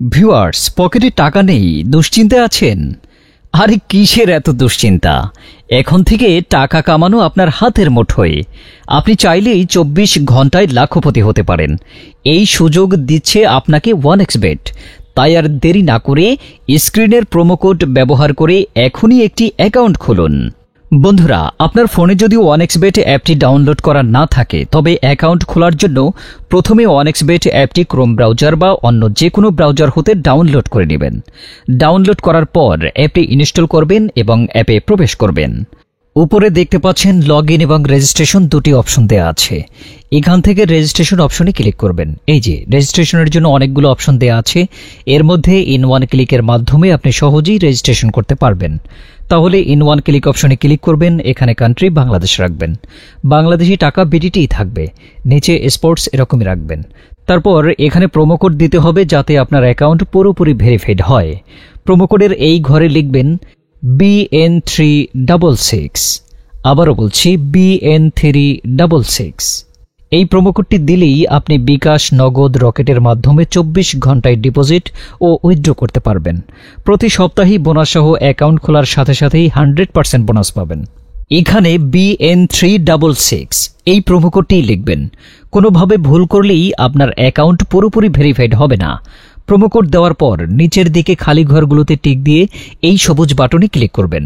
Viewers, পকেটে টাকা নেই, দুশ্চিন্তায় আছেন? আরে কিসের এত দুশ্চিন্তা? এখন থেকে টাকা কামানো আপনার হাতের মুঠোয়। আপনি চাইলেই 24 ঘন্টায় লাখপতি হতে পারেন। এই সুযোগ দিচ্ছে আপনাকে OneXBet। তাই আর দেরি না করে স্ক্রিনের প্রোমো কোড ব্যবহার করে এখনই একটি অ্যাকাউন্ট খুলুন। বন্ধুরা, আপনার ফোনে যদি OneXBet অ্যাপটি ডাউনলোড করা না থাকে তবে অ্যাকাউন্ট খোলার জন্য প্রথমে OneXBet অ্যাপটি ক্রোম ব্রাউজার বা অন্য যে কোনো ব্রাউজার হতে ডাউনলোড করে নেবেন। ডাউনলোড করার পর অ্যাপটি ইনস্টল করবেন এবং অ্যাপে প্রবেশ করবেন। উপরে দেখতে পাচ্ছেন লগ ইন এবং রেজিস্ট্রেশন দুটি অপশন দেওয়া আছে। এখান থেকে রেজিস্ট্রেশন অপশনে ক্লিক করবেন। এই যে রেজিস্ট্রেশনের জন্য অনেকগুলো অপশন দেওয়া আছে, এর মধ্যে ইন ওয়ান ক্লিকের মাধ্যমে আপনি সহজেই রেজিস্ট্রেশন করতে পারবেন। তাহলে ইন ওয়ান ক্লিক অপশনে ক্লিক করবেন, এখানে কান্ট্রি বাংলাদেশ রাখবেন, বাংলাদেশি টাকা বিডিটি থাকবে, নিচে স্পোর্টস এরকমই রাখবেন। তারপর এখানে প্রোমো কোড দিতে হবে যাতে আপনার অ্যাকাউন্ট পুরোপুরি ভেরিফাইড হয়। প্রোমো কোডের এই ঘরে লিখবেন BN366। আবারও বলছি BN366। এই প্রোমো কোডটি দিলেই আপনি বিকাশ, নগদ, রকেটের মাধ্যমে 24 ঘন্টায় ডিপোজিট ও উইথড্র করতে পারবেন। প্রতি সপ্তাহেই বোনাস সহ অ্যাকাউন্ট খোলার সাথে সাথেই 100% বোনাস পাবেন। এখানে BN366 এই প্রোমো কোডটি লিখবেন। কোনোভাবে ভুল করলেই আপনার অ্যাকাউন্ট পুরোপুরি ভেরিফাইড হবে না। প্রোমো কোড দেওয়ার পর নিচের দিকে খালি ঘরগুলোতে টিক দিয়ে এই সবুজ বাটনে ক্লিক করবেন।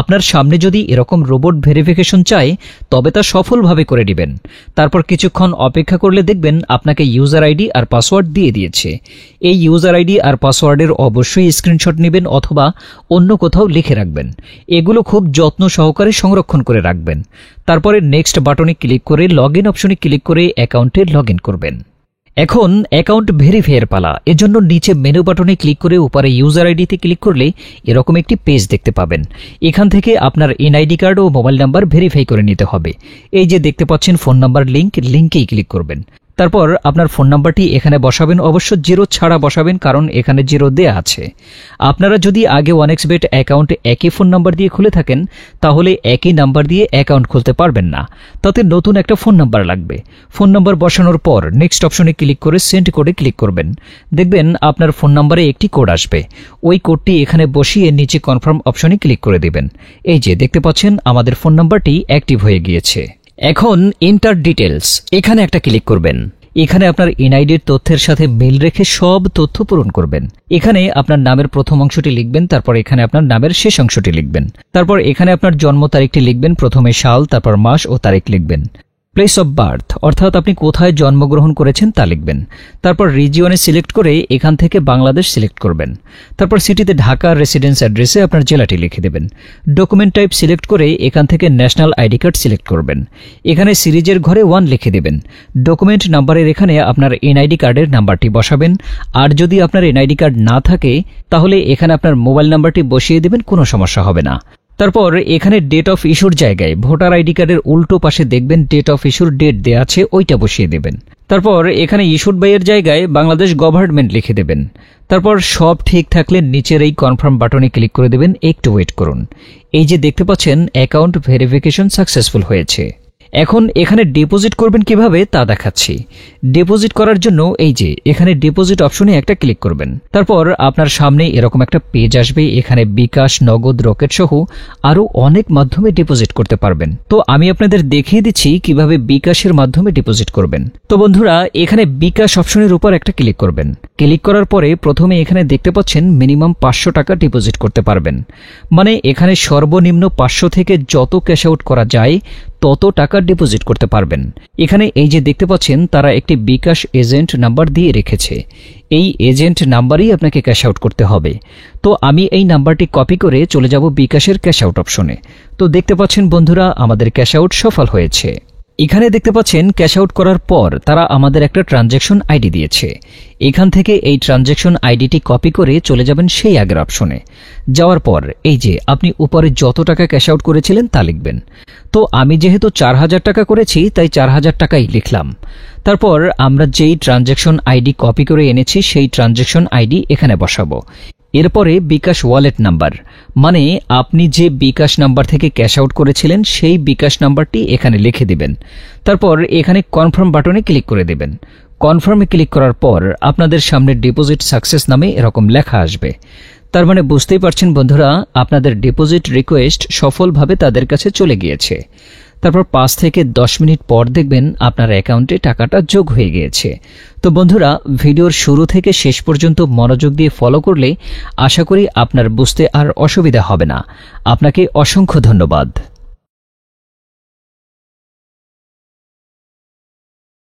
আপনার সামনে যদি এরকম রোবট ভেরিফিকেশন চায় তবে তা সফলভাবে করে নেবেন। তারপর কিছুক্ষণ অপেক্ষা করলে দেখবেন আপনাকে ইউজার আইডি আর পাসওয়ার্ড দিয়ে দিয়েছে। এই ইউজার আইডি আর পাসওয়ার্ডের অবশ্যই স্ক্রিনশট নেবেন অথবা অন্য কোথাও লিখে রাখবেন। এগুলো খুব যত্ন সহকারে সংরক্ষণ করে রাখবেন। তারপরে নেক্সট বাটনে ক্লিক করে লগ ইন অপশনে ক্লিক করে অ্যাকাউন্টে লগ ইন করবেন। এখন অ্যাকাউন্ট ভেরিফাইয়ের পালা। এজন্য নিচে মেনু বাটনে ক্লিক করে উপরে ইউজার আইডিতে ক্লিক করলে এরকম একটি পেজ দেখতে পাবেন। এখান থেকে আপনার এনআইডি কার্ড ও মোবাইল নাম্বার ভেরিফাই করে নিতে হবে। এই যে দেখতে পাচ্ছেন ফোন নাম্বার লিঙ্কেই ক্লিক করবেন। তারপর আপনার ফোন নাম্বারটি এখানে বসাবেন, অবশ্য জিরো ছাড়া বসাবেন কারণ এখানে জিরো দেয়া আছে। আপনারা যদি আগে OneXBet অ্যাকাউন্ট একই ফোন নাম্বার দিয়ে খুলে থাকেন তাহলে একই নাম্বার দিয়ে অ্যাকাউন্ট খুলতে পারবেন না, তাতে নতুন একটা ফোন নাম্বার লাগবে। ফোন নাম্বার বসানোর পর নেক্সট অপশনে ক্লিক করে সেন্ড কোডে ক্লিক করবেন। দেখবেন আপনার ফোন নাম্বারে একটি কোড আসবে। ওই কোডটি এখানে বসিয়ে নিচে কনফার্ম অপশনে ক্লিক করে দিবেন। এই যে দেখতে পাচ্ছেন আমাদের ফোন নাম্বারটি অ্যাক্টিভ হয়ে গিয়েছে। এখন এন্টার ডিটেলস এখানে একটা ক্লিক করবেন। এখানে আপনার এনআইডির তথ্যের সাথে মিল রেখে সব তথ্য পূরণ করবেন। এখানে আপনার নামের প্রথম অংশটি লিখবেন, তারপর এখানে আপনার নামের শেষ অংশটি লিখবেন। তারপর এখানে আপনার জন্ম তারিখটি লিখবেন, প্রথমে সাল, তারপর মাস ও তারিখ লিখবেন। প্লেস অফ বার্থ অর্থাৎ আপনি কোথায় জন্মগ্রহণ করেছেন তা লিখবেন। তারপর রিজিয়নে সিলেক্ট করে এখান থেকে বাংলাদেশ সিলেক্ট করবেন। তারপর সিটিতে ঢাকা রেসিডেন্স অ্যাড্রেসে আপনার জেলাটি লিখে দেবেন। ডকুমেন্ট টাইপ সিলেক্ট করে এখান থেকে ন্যাশনাল আইডি কার্ড সিলেক্ট করবেন। এখানে সিরিজের ঘরে 1 লিখে দেবেন। ডকুমেন্ট নাম্বারের এখানে আপনার এনআইডি কার্ডের নাম্বারটি বসাবেন। আর যদি আপনার এনআইডি কার্ড না থাকে তাহলে এখানে আপনার মোবাইল নাম্বারটি বসিয়ে দেবেন, কোনো সমস্যা হবে না। তারপর এখানে ডেট অফ ইস্যুর জায়গায় ভোটার আইডি কার্ডের উল্টো পাশে দেখবেন ডেট অফ ইস্যুর ডেট দেয়া আছে, ওইটা বসিয়ে দেবেন। তারপর এখানে ইস্যুড বাই এর জায়গায় বাংলাদেশ গভর্নমেন্ট লিখে দেবেন। তারপর সব ঠিক থাকলে নিচের এই কনফার্ম বাটনে ক্লিক করে দেবেন। একটু ওয়েট করুন। এই যে দেখতে পাচ্ছেন অ্যাকাউন্ট ভেরিফিকেশন সাকসেসফুল হয়েছে। এখন এখানে ডিপোজিট করবেন কিভাবে তা দেখাচ্ছি। ডিপোজিট করার জন্য এই যে এখানে ডিপোজিট অপশনে একটা ক্লিক করবেন। তারপর আপনার সামনে এরকম একটা পেজ আসবে। এখানে বিকাশ, নগদ, রকেট সহ আরো অনেক মাধ্যমে ডিপোজিট করতে পারবেন। তো আমি আপনাদের দেখিয়ে দিচ্ছি কিভাবে বিকাশের মাধ্যমে ডিপোজিট করবেন। তো বন্ধুরা, এখানে বিকাশ অপশনের উপর একটা ক্লিক করবেন। ক্লিক করার পরে প্রথমে এখানে দেখতে পাচ্ছেন মিনিমাম 500 টাকা ডিপোজিট করতে পারবেন। মানে এখানে সর্বনিম্ন 500 থেকে যত ক্যাশ আউট করা যায় তত টাকা ডিপোজিট করতে পারবেন। এখানে এই যে দেখতে পাচ্ছেন তারা একটি বিকাশ এজেন্ট নাম্বার দিয়ে রেখেছে। এই এজেন্ট নাম্বারই আপনাকে ক্যাশ আউট করতে হবে। তো আমি এই নাম্বারটি কপি করে চলে যাব বিকাশের ক্যাশ আউট অপশনে। তো দেখতে পাচ্ছেন বন্ধুরা আমাদের ক্যাশ আউট সফল হয়েছে। এখানে দেখতে পাচ্ছেন ক্যাশ আউট করার পর তারা আমাদের একটা ট্রানজ্যাকশন আইডি দিয়েছে। এখান থেকে এই ট্রানজ্যাকশন আইডিটি কপি করে চলে যাবেন সেই আগের অপশনে। যাওয়ার পর এই যে আপনি উপরে যত টাকা ক্যাশ আউট করেছিলেন তা লিখবেন। তো আমি যেহেতু 4000 টাকা করেছি তাই 4000 টাকাই লিখলাম। তারপর আমরা যেই ট্রানজ্যাকশন আইডি কপি করে এনেছি সেই ট্রানজ্যাকশন আইডি এখানে বসাবো। এরপরে বিকাশ ওয়ালেট নাম্বার, মানে আপনি যে বিকাশ নাম্বার থেকে ক্যাশ আউট করেছিলেন সেই বিকাশ নাম্বারটি এখানে লিখে দিবেন। তারপর এখানে কনফার্ম বাটনে ক্লিক করে দেবেন। কনফার্মে ক্লিক করার পর আপনাদের সামনে ডিপোজিট সাকসেস নামে এরকম লেখা আসবে। তার মানে বুঝতেই পারছেন বন্ধুরা, আপনাদের ডিপোজিট রিকোয়েস্ট সফলভাবে তাদের কাছে চলে গিয়েছে। তারপর 5 থেকে 10 মিনিট পর দেখবেন আপনার অ্যাকাউন্টে টাকাটা যোগ হয়ে গিয়েছে। তো বন্ধুরা, ভিডিওর শুরু থেকে শেষ পর্যন্ত মনোযোগ দিয়ে ফলো করলে আশা করি আপনার বুঝতে আর অসুবিধা হবে না। আপনাকে অসংখ্য ধন্যবাদ।